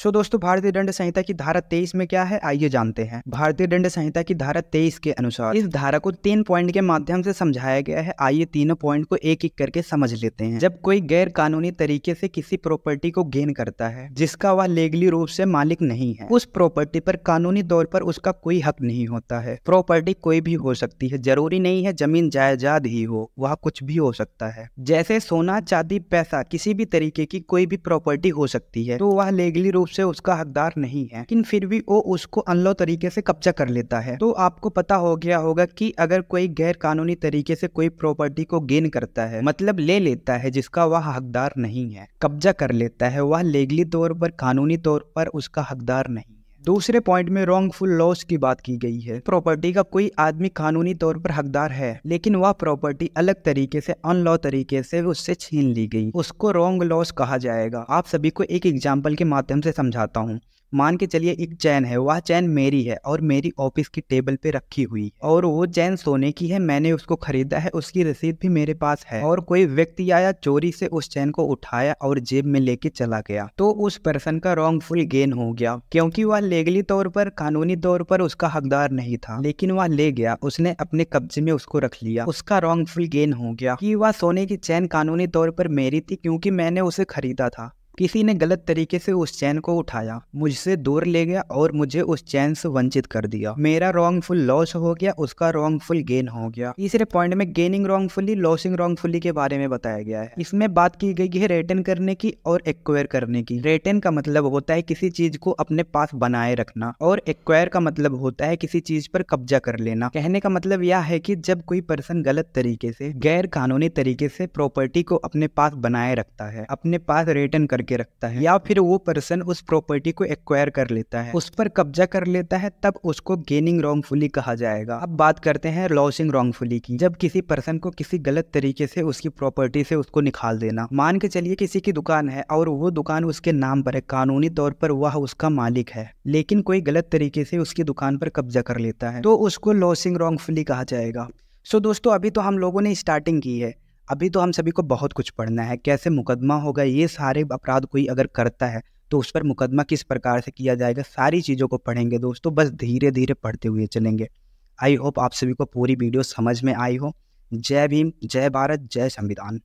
दोस्तों, भारतीय दंड संहिता की धारा 23 में क्या है, आइए जानते हैं। भारतीय दंड संहिता की धारा 23 के अनुसार इस धारा को 3 पॉइंट के माध्यम से समझाया गया है। आइए तीनों पॉइंट को एक एक करके समझ लेते हैं। जब कोई गैर कानूनी तरीके से किसी प्रॉपर्टी को गेन करता है जिसका वह लीगली रूप से मालिक नहीं है, उस प्रॉपर्टी पर कानूनी तौर पर उसका कोई हक नहीं होता है। प्रॉपर्टी कोई भी हो सकती है, जरूरी नहीं है जमीन जायदाद ही हो, वह कुछ भी हो सकता है। जैसे सोना, चांदी, पैसा, किसी भी तरीके की कोई भी प्रॉपर्टी हो सकती है, तो वह लीगली रूप से उसका हकदार नहीं है, लेकिन फिर भी वो उसको अनलॉ तरीके से कब्जा कर लेता है। तो आपको पता हो गया होगा कि अगर कोई गैर कानूनी तरीके से कोई प्रॉपर्टी को गेन करता है, मतलब ले लेता है जिसका वह हकदार नहीं है, कब्जा कर लेता है, वह लीगली तौर पर, कानूनी तौर पर उसका हकदार नहीं है। दूसरे पॉइंट में रॉन्गफुल लॉस की बात की गई है। प्रॉपर्टी का कोई आदमी कानूनी तौर पर हकदार है, लेकिन वह प्रॉपर्टी अलग तरीके से, अनलॉ तरीके से उससे छीन ली गई, उसको रॉन्ग लॉस कहा जाएगा। आप सभी को एक एग्जांपल के माध्यम से समझाता हूँ। मान के चलिए एक चैन है, वह चैन मेरी है और मेरी ऑफिस की टेबल पे रखी हुई है, और वो चैन सोने की है, मैंने उसको खरीदा है, उसकी रसीद भी मेरे पास है, और कोई व्यक्ति आया, चोरी से उस चैन को उठाया और जेब में लेके चला गया, तो उस पर्सन का रॉन्गफुल गेन हो गया, क्योंकि वह लीगली तौर पर, कानूनी तौर पर उसका हकदार नहीं था, लेकिन वह ले गया, उसने अपने कब्जे में उसको रख लिया, उसका रॉन्गफुल गेन हो गया कि वह सोने की चैन कानूनी तौर पर मेरी थी क्योंकि मैंने उसे खरीदा था। किसी ने गलत तरीके से उस चैन को उठाया, मुझसे दूर ले गया और मुझे उस चैन से वंचित कर दिया। मेरा रॉन्गफुल लॉस हो गया, उसका रॉन्गफुल गेन हो गया। तीसरे पॉइंट में गेनिंग रॉन्गफुली, लॉसिंग रॉन्गफुली के बारे में बताया गया है। इसमें बात की गई है रिटेन करने की और एक्वायर करने की। रिटेन का मतलब होता है किसी चीज को अपने पास बनाए रखना, और एक्वायर का मतलब होता है किसी चीज पर कब्जा कर लेना। कहने का मतलब यह है कि जब कोई पर्सन गलत तरीके से, गैर कानूनी तरीके से प्रॉपर्टी को अपने पास बनाए रखता है, अपने पास रिटेन करके रखता है, या फिर वो पर्सन उस प्रॉपर्टी को एक्वायर कर लेता है, उस पर कब्जा कर लेता है, तब उसको गेनिंग रॉन्गफुली कहा जाएगा। अब बात करते हैं लॉसिंग रॉन्गफुली की। जब किसी पर्सन को किसी गलत तरीके से उसकी प्रॉपर्टी से उसको निकाल देना। मान के चलिए किसी की दुकान है और वो दुकान उसके नाम पर है, कानूनी तौर पर वह उसका मालिक है, लेकिन कोई गलत तरीके से उसकी दुकान पर कब्जा कर लेता है, तो उसको लॉसिंग रॉन्गफुली कहा जाएगा। दोस्तों, अभी तो हम लोगों ने स्टार्टिंग की है, अभी तो हम सभी को बहुत कुछ पढ़ना है। कैसे मुकदमा होगा, ये सारे अपराध कोई अगर करता है तो उस पर मुकदमा किस प्रकार से किया जाएगा, सारी चीज़ों को पढ़ेंगे दोस्तों। बस धीरे धीरे पढ़ते हुए चलेंगे। आई होप आप सभी को पूरी वीडियो समझ में आई हो। जय भीम, जय भारत, जय संविधान।